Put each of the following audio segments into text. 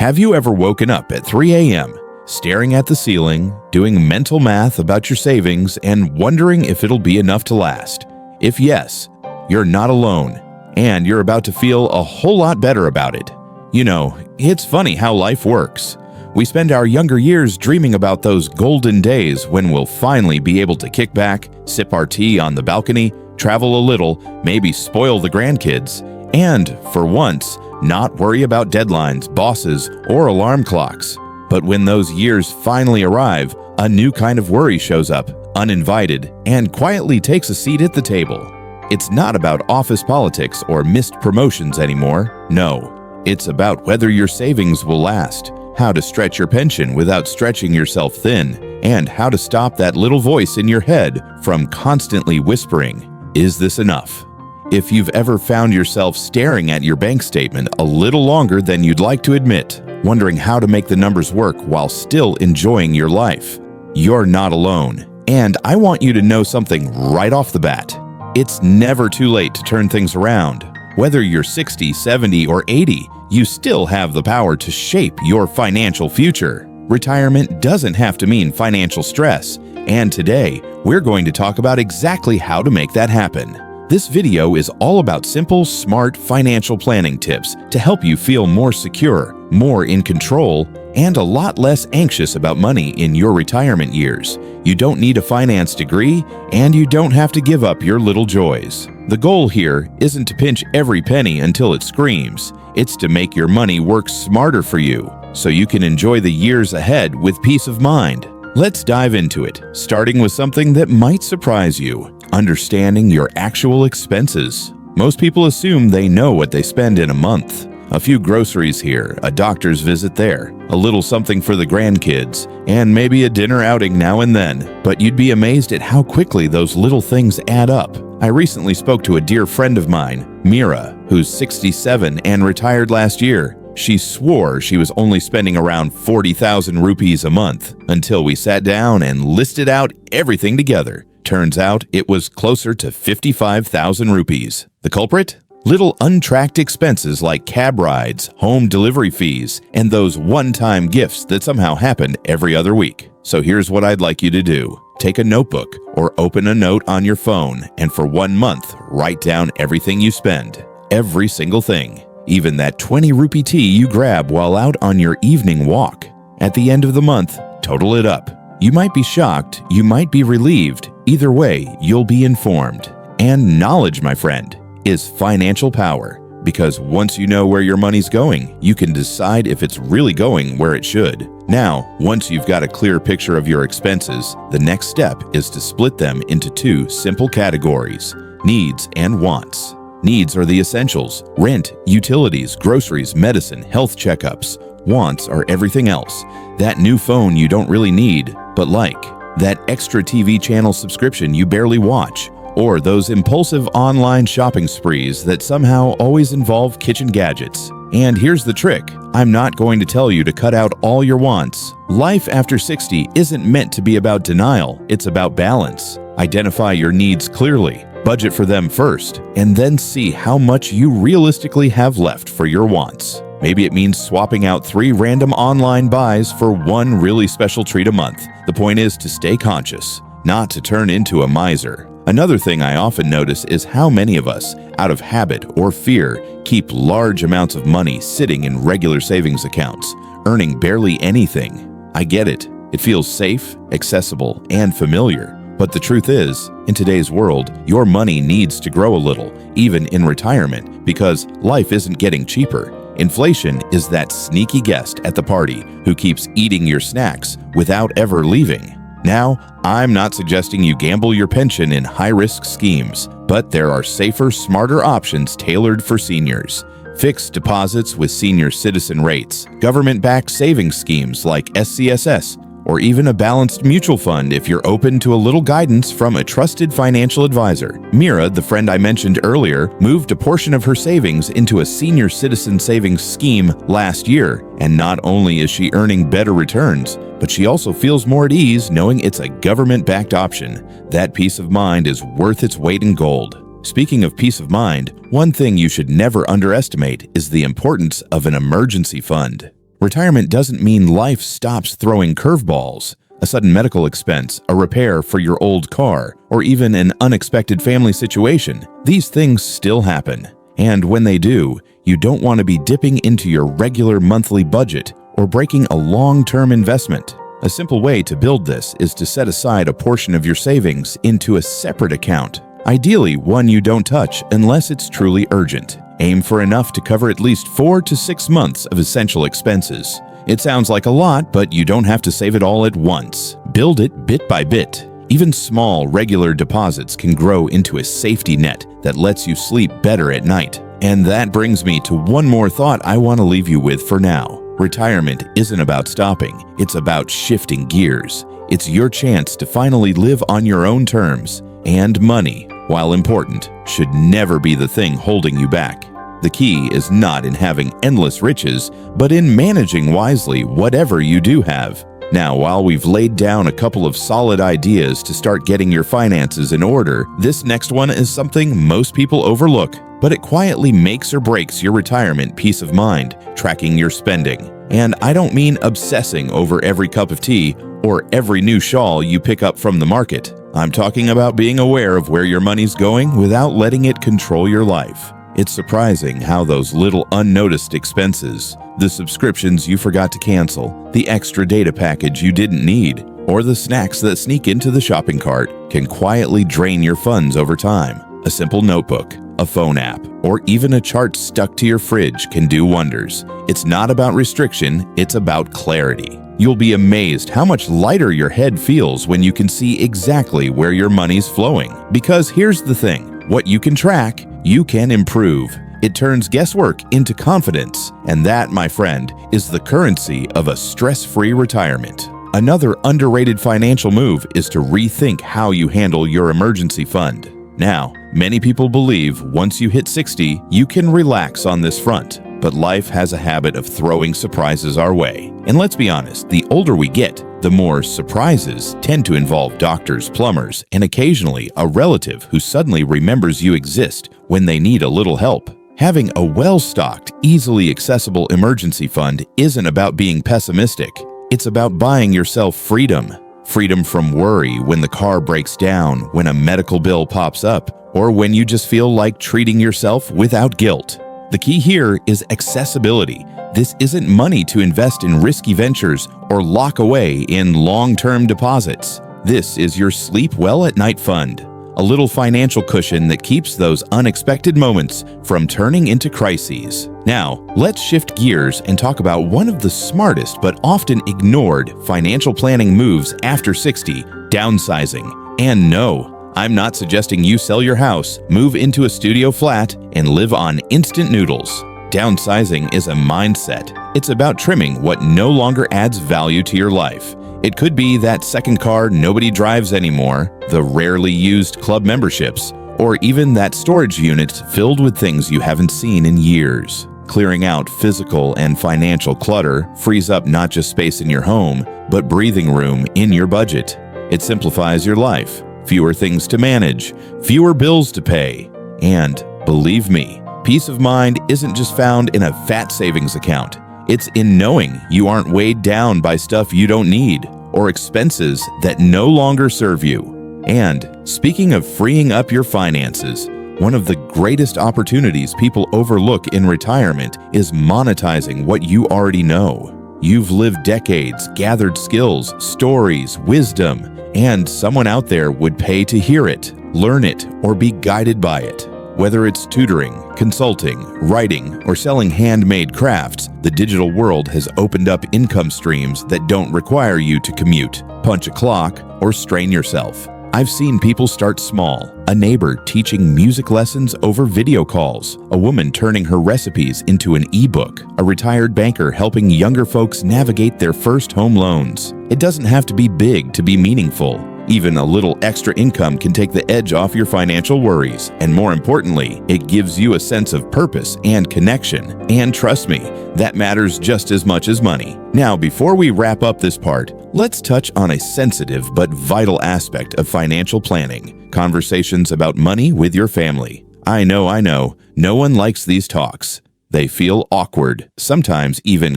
Have you ever woken up at 3 a.m., staring at the ceiling, doing mental math about your savings, and wondering if it'll be enough to last? If yes, you're not alone, and you're about to feel a whole lot better about it. You know, it's funny how life works. We spend our younger years dreaming about those golden days when we'll finally be able to kick back, sip our tea on the balcony, travel a little, maybe spoil the grandkids, and, for once, not worry about deadlines, bosses, or alarm clocks. But when those years finally arrive, a new kind of worry shows up, uninvited, and quietly takes a seat at the table. It's not about office politics or missed promotions anymore. No, it's about whether your savings will last, how to stretch your pension without stretching yourself thin, and how to stop that little voice in your head from constantly whispering, "Is this enough?" If you've ever found yourself staring at your bank statement a little longer than you'd like to admit, wondering how to make the numbers work while still enjoying your life, you're not alone. And I want you to know something right off the bat. It's never too late to turn things around. Whether you're 60, 70, or 80, you still have the power to shape your financial future. Retirement doesn't have to mean financial stress, and today, we're going to talk about exactly how to make that happen. This video is all about simple, smart financial planning tips to help you feel more secure, more in control, and a lot less anxious about money in your retirement years. You don't need a finance degree, and you don't have to give up your little joys. The goal here isn't to pinch every penny until it screams. It's to make your money work smarter for you, so you can enjoy the years ahead with peace of mind. Let's dive into it, starting with something that might surprise you: understanding your actual expenses. Most people assume they know what they spend in a month. A few groceries here, a doctor's visit there, a little something for the grandkids, and maybe a dinner outing now and then. But you'd be amazed at how quickly those little things add up. I recently spoke to a dear friend of mine, Mira, who's 67 and retired last year. She swore she was only spending around 40,000 rupees a month until we sat down and listed out everything together. Turns out it was closer to 55,000 rupees. The culprit? Little untracked expenses like cab rides, home delivery fees, and those one-time gifts that somehow happen every other week. So here's what I'd like you to do. Take a notebook or open a note on your phone, and for 1 month, write down everything you spend. Every single thing. Even that 20 rupee tea you grab while out on your evening walk. At the end of the month, total it up. You might be shocked, you might be relieved. Either way, you'll be informed. And knowledge, my friend, is financial power. Because once you know where your money's going, you can decide if it's really going where it should. Now, once you've got a clear picture of your expenses, the next step is to split them into two simple categories: needs and wants. Needs are the essentials: rent, utilities, groceries, medicine, health checkups. Wants are everything else. That new phone you don't really need, but like. That extra TV channel subscription you barely watch. Or those impulsive online shopping sprees that somehow always involve kitchen gadgets. And here's the trick. I'm not going to tell you to cut out all your wants. Life after 60 isn't meant to be about denial. It's about balance. Identify your needs clearly. Budget for them first, and then see how much you realistically have left for your wants. Maybe it means swapping out 3 random online buys for 1 really special treat a month. The point is to stay conscious, not to turn into a miser. Another thing I often notice is how many of us, out of habit or fear, keep large amounts of money sitting in regular savings accounts, earning barely anything. I get it. It feels safe, accessible, and familiar. But the truth is, in today's world, your money needs to grow a little, even in retirement, because life isn't getting cheaper. Inflation is that sneaky guest at the party who keeps eating your snacks without ever leaving. Now, I'm not suggesting you gamble your pension in high-risk schemes, but there are safer, smarter options tailored for seniors. Fixed deposits with senior citizen rates, government-backed savings schemes like SCSS, or even a balanced mutual fund if you're open to a little guidance from a trusted financial advisor. Mira, the friend I mentioned earlier, moved a portion of her savings into a senior citizen savings scheme last year, and not only is she earning better returns, but she also feels more at ease knowing it's a government-backed option. That peace of mind is worth its weight in gold. Speaking of peace of mind, one thing you should never underestimate is the importance of an emergency fund. Retirement doesn't mean life stops throwing curveballs. A sudden medical expense, a repair for your old car, or even an unexpected family situation. These things still happen. And when they do, you don't want to be dipping into your regular monthly budget or breaking a long-term investment. A simple way to build this is to set aside a portion of your savings into a separate account. Ideally, one you don't touch unless it's truly urgent. Aim for enough to cover at least 4 to 6 months of essential expenses. It sounds like a lot, but you don't have to save it all at once. Build it bit by bit. Even small, regular deposits can grow into a safety net that lets you sleep better at night. And that brings me to one more thought I want to leave you with for now. Retirement isn't about stopping, it's about shifting gears. It's your chance to finally live on your own terms. And money, while important, should never be the thing holding you back. The key is not in having endless riches, but in managing wisely whatever you do have. Now, while we've laid down a couple of solid ideas to start getting your finances in order, this next one is something most people overlook, but it quietly makes or breaks your retirement peace of mind, tracking your spending. And I don't mean obsessing over every cup of tea or every new shawl you pick up from the market. I'm talking about being aware of where your money's going without letting it control your life. It's surprising how those little unnoticed expenses, the subscriptions you forgot to cancel, the extra data package you didn't need, or the snacks that sneak into the shopping cart can quietly drain your funds over time. A simple notebook, a phone app, or even a chart stuck to your fridge can do wonders. It's not about restriction, it's about clarity. You'll be amazed how much lighter your head feels when you can see exactly where your money's flowing. Because here's the thing, what you can track, you can improve. It turns guesswork into confidence, and that, my friend, is the currency of a stress-free retirement. Another underrated financial move is to rethink how you handle your emergency fund. Now, many people believe once you hit 60, you can relax on this front, but life has a habit of throwing surprises our way. And let's be honest, the older we get, the more surprises tend to involve doctors, plumbers, and occasionally a relative who suddenly remembers you exist when they need a little help. Having a well-stocked, easily accessible emergency fund isn't about being pessimistic. It's about buying yourself freedom. Freedom from worry when the car breaks down, when a medical bill pops up, or when you just feel like treating yourself without guilt. The key here is accessibility. This isn't money to invest in risky ventures or lock away in long-term deposits. This is your sleep well at night fund, a little financial cushion that keeps those unexpected moments from turning into crises. Now, let's shift gears and talk about one of the smartest but often ignored financial planning moves after 60, downsizing. And no, I'm not suggesting you sell your house, move into a studio flat, and live on instant noodles. Downsizing is a mindset. It's about trimming what no longer adds value to your life. It could be that second car nobody drives anymore, the rarely used club memberships, or even that storage unit filled with things you haven't seen in years. Clearing out physical and financial clutter frees up not just space in your home, but breathing room in your budget. It simplifies your life. Fewer things to manage, fewer bills to pay. And believe me, peace of mind isn't just found in a fat savings account. It's in knowing you aren't weighed down by stuff you don't need or expenses that no longer serve you. And speaking of freeing up your finances, one of the greatest opportunities people overlook in retirement is monetizing what you already know. You've lived decades, gathered skills, stories, wisdom, and someone out there would pay to hear it, learn it, or be guided by it. Whether it's tutoring, consulting, writing, or selling handmade crafts, the digital world has opened up income streams that don't require you to commute, punch a clock, or strain yourself. I've seen people start small. A neighbor teaching music lessons over video calls, a woman turning her recipes into an ebook, a retired banker helping younger folks navigate their first home loans. It doesn't have to be big to be meaningful. Even a little extra income can take the edge off your financial worries, and more importantly, it gives you a sense of purpose and connection. And trust me, that matters just as much as money. Now, before we wrap up this part, let's touch on a sensitive but vital aspect of financial planning: conversations about money with your family. I know, no one likes these talks. They feel awkward, sometimes even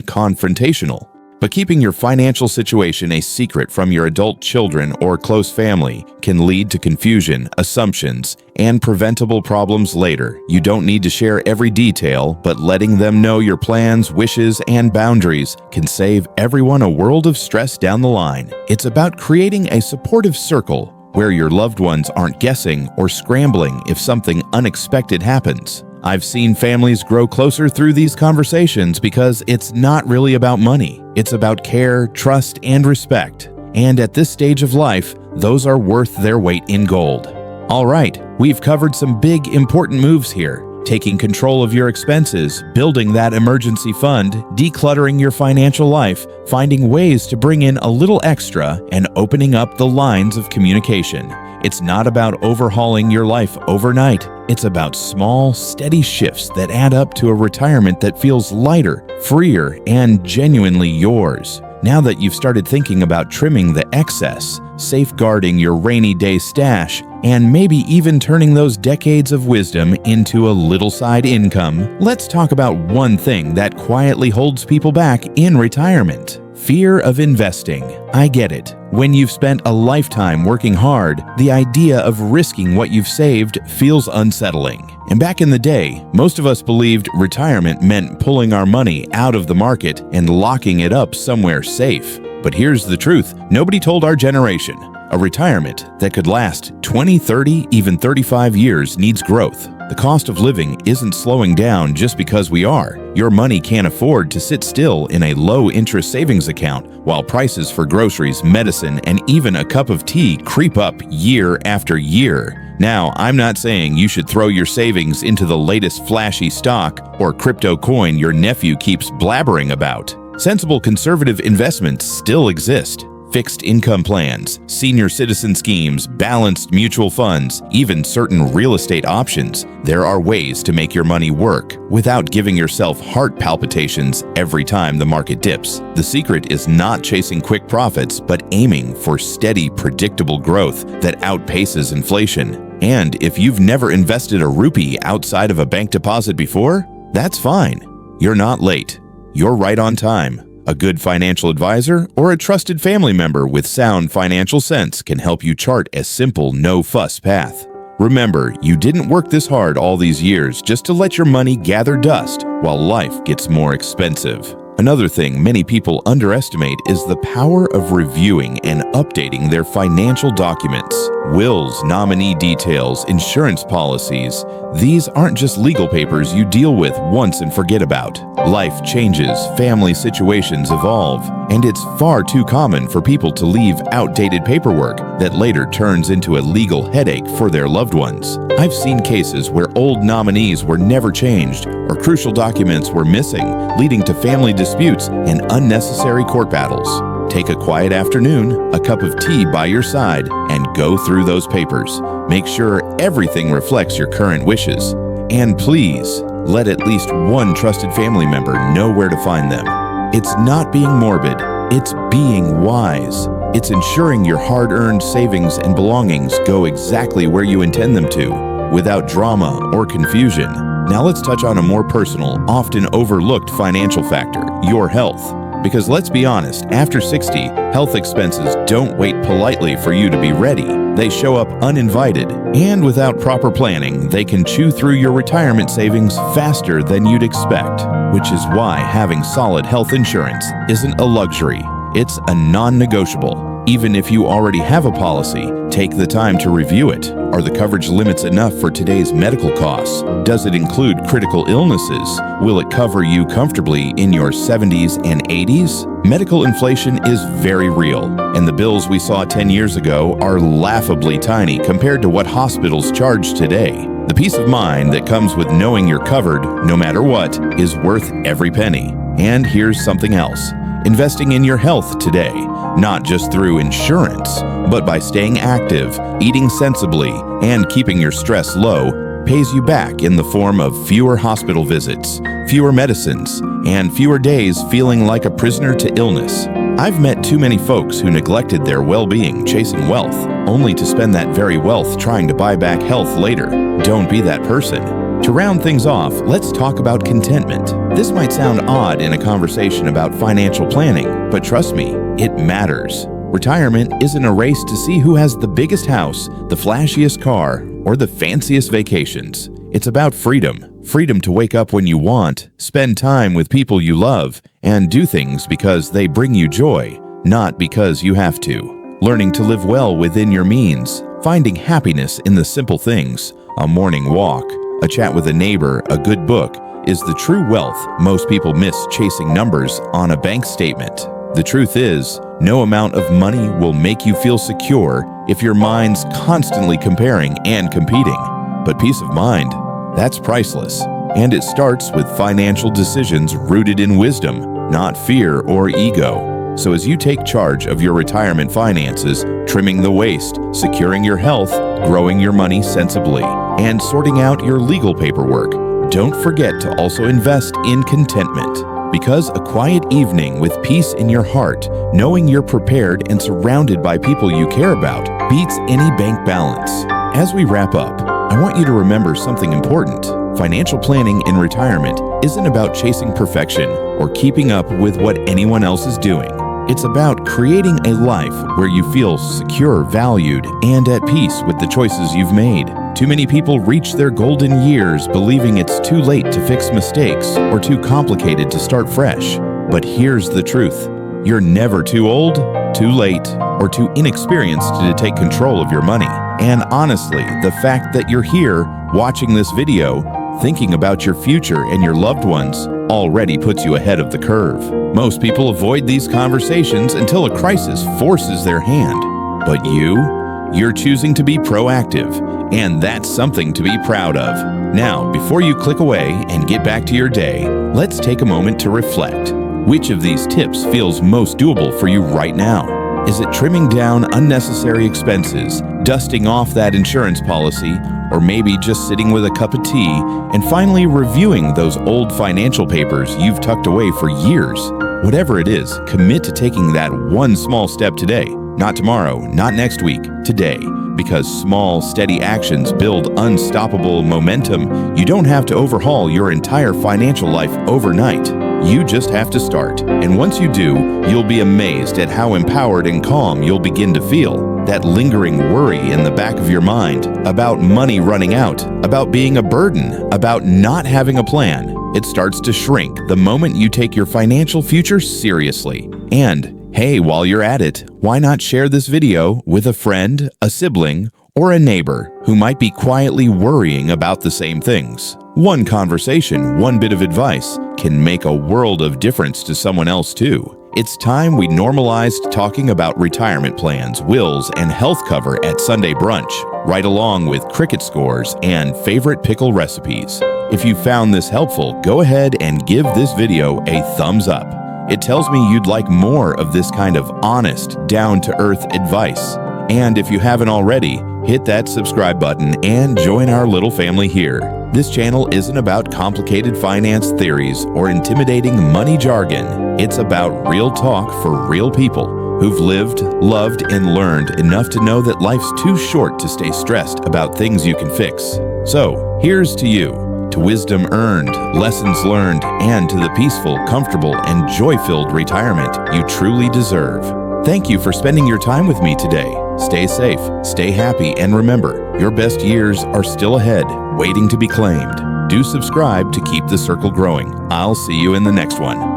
confrontational. But keeping your financial situation a secret from your adult children or close family can lead to confusion, assumptions, and preventable problems later. You don't need to share every detail, but letting them know your plans, wishes, and boundaries can save everyone a world of stress down the line. It's about creating a supportive circle where your loved ones aren't guessing or scrambling if something unexpected happens. I've seen families grow closer through these conversations because it's not really about money. It's about care, trust, and respect. And at this stage of life, those are worth their weight in gold. All right, we've covered some big, important moves here. Taking control of your expenses, building that emergency fund, decluttering your financial life, finding ways to bring in a little extra, and opening up the lines of communication. It's not about overhauling your life overnight. It's about small, steady shifts that add up to a retirement that feels lighter, freer, and genuinely yours. Now that you've started thinking about trimming the excess, safeguarding your rainy day stash, and maybe even turning those decades of wisdom into a little side income, let's talk about one thing that quietly holds people back in retirement. Fear of investing. I get it. When you've spent a lifetime working hard, the idea of risking what you've saved feels unsettling. And back in the day, most of us believed retirement meant pulling our money out of the market and locking it up somewhere safe. But here's the truth. Nobody told our generation. A retirement that could last 20, 30, even 35 years needs growth. The cost of living isn't slowing down just because we are. Your money can't afford to sit still in a low-interest savings account while prices for groceries, medicine, and even a cup of tea creep up year after year. Now, I'm not saying you should throw your savings into the latest flashy stock or crypto coin your nephew keeps blabbering about. Sensible conservative investments still exist. Fixed income plans, senior citizen schemes, balanced mutual funds, even certain real estate options. There are ways to make your money work without giving yourself heart palpitations every time the market dips. The secret is not chasing quick profits, but aiming for steady, predictable growth that outpaces inflation. And if you've never invested a rupee outside of a bank deposit before, that's fine. You're not late. You're right on time. A good financial advisor or a trusted family member with sound financial sense can help you chart a simple, no-fuss path. Remember, you didn't work this hard all these years just to let your money gather dust while life gets more expensive. Another thing many people underestimate is the power of reviewing and updating their financial documents. Wills, nominee details, insurance policies. These aren't just legal papers you deal with once and forget about. Life changes, family situations evolve, and it's far too common for people to leave outdated paperwork that later turns into a legal headache for their loved ones. I've seen cases where old nominees were never changed or crucial documents were missing, leading to family disputes and unnecessary court battles. Take a quiet afternoon, a cup of tea by your side, and go through those papers. Make sure everything reflects your current wishes. And please, let at least one trusted family member know where to find them. It's not being morbid, it's being wise. It's ensuring your hard-earned savings and belongings go exactly where you intend them to, without drama or confusion. Now let's touch on a more personal, often overlooked financial factor, your health. Because let's be honest, after 60, health expenses don't wait politely for you to be ready. They show up uninvited, and without proper planning, they can chew through your retirement savings faster than you'd expect. Which is why having solid health insurance isn't a luxury, it's a non-negotiable. Even if you already have a policy, take the time to review it. Are the coverage limits enough for today's medical costs? Does it include critical illnesses? Will it cover you comfortably in your 70s and 80s? Medical inflation is very real, and the bills we saw 10 years ago are laughably tiny compared to what hospitals charge today. The peace of mind that comes with knowing you're covered, no matter what, is worth every penny. And here's something else. Investing in your health today, not just through insurance, but by staying active, eating sensibly, and keeping your stress low, pays you back in the form of fewer hospital visits, fewer medicines, and fewer days feeling like a prisoner to illness. I've met too many folks who neglected their well-being chasing wealth, only to spend that very wealth trying to buy back health later. Don't be that person. To round things off, let's talk about contentment. This might sound odd in a conversation about financial planning, but trust me, it matters. Retirement isn't a race to see who has the biggest house, the flashiest car, or the fanciest vacations. It's about freedom. Freedom to wake up when you want, spend time with people you love, and do things because they bring you joy, not because you have to. Learning to live well within your means, finding happiness in the simple things, a morning walk, a chat with a neighbor, a good book, is the true wealth most people miss chasing numbers on a bank statement. The truth is, no amount of money will make you feel secure if your mind's constantly comparing and competing. But peace of mind, that's priceless, and it starts with financial decisions rooted in wisdom, not fear or ego. So as you take charge of your retirement finances, trimming the waste, securing your health, growing your money sensibly, and sorting out your legal paperwork, don't forget to also invest in contentment. Because a quiet evening with peace in your heart, knowing you're prepared and surrounded by people you care about, beats any bank balance. As we wrap up, I want you to remember something important. Financial planning in retirement isn't about chasing perfection or keeping up with what anyone else is doing. It's about creating a life where you feel secure, valued, and at peace with the choices you've made. Too many people reach their golden years believing it's too late to fix mistakes or too complicated to start fresh. But here's the truth. You're never too old, too late, or too inexperienced to take control of your money. And honestly, the fact that you're here watching this video, thinking about your future and your loved ones, already puts you ahead of the curve. Most people avoid these conversations until a crisis forces their hand. But you're choosing to be proactive, and that's something to be proud of. Now, before you click away and get back to your day, let's take a moment to reflect. Which of these tips feels most doable for you right now? Is it trimming down unnecessary expenses, dusting off that insurance policy, or maybe just sitting with a cup of tea and finally reviewing those old financial papers you've tucked away for years? Whatever it is, commit to taking that one small step today. Not tomorrow, not next week, today. Because small, steady actions build unstoppable momentum. You don't have to overhaul your entire financial life overnight. You just have to start. And once you do, you'll be amazed at how empowered and calm you'll begin to feel. That lingering worry in the back of your mind about money running out, about being a burden, about not having a plan, it starts to shrink the moment you take your financial future seriously. And hey, while you're at it, why not share this video with a friend, a sibling, or a neighbor who might be quietly worrying about the same things? One conversation, one bit of advice can make a world of difference to someone else too. It's time we normalized talking about retirement plans, wills, and health cover at Sunday brunch, right along with cricket scores and favorite pickle recipes. If you found this helpful, go ahead and give this video a thumbs up. It tells me you'd like more of this kind of honest, down-to-earth advice. And if you haven't already, hit that subscribe button and join our little family here. This channel isn't about complicated finance theories or intimidating money jargon. It's about real talk for real people who've lived, loved, and learned enough to know that life's too short to stay stressed about things you can fix. So, here's to you. To wisdom earned, lessons learned, and to the peaceful, comfortable, and joy-filled retirement you truly deserve. Thank you for spending your time with me today. Stay safe, stay happy, and remember, your best years are still ahead, waiting to be claimed. Do subscribe to keep the circle growing. I'll see you in the next one.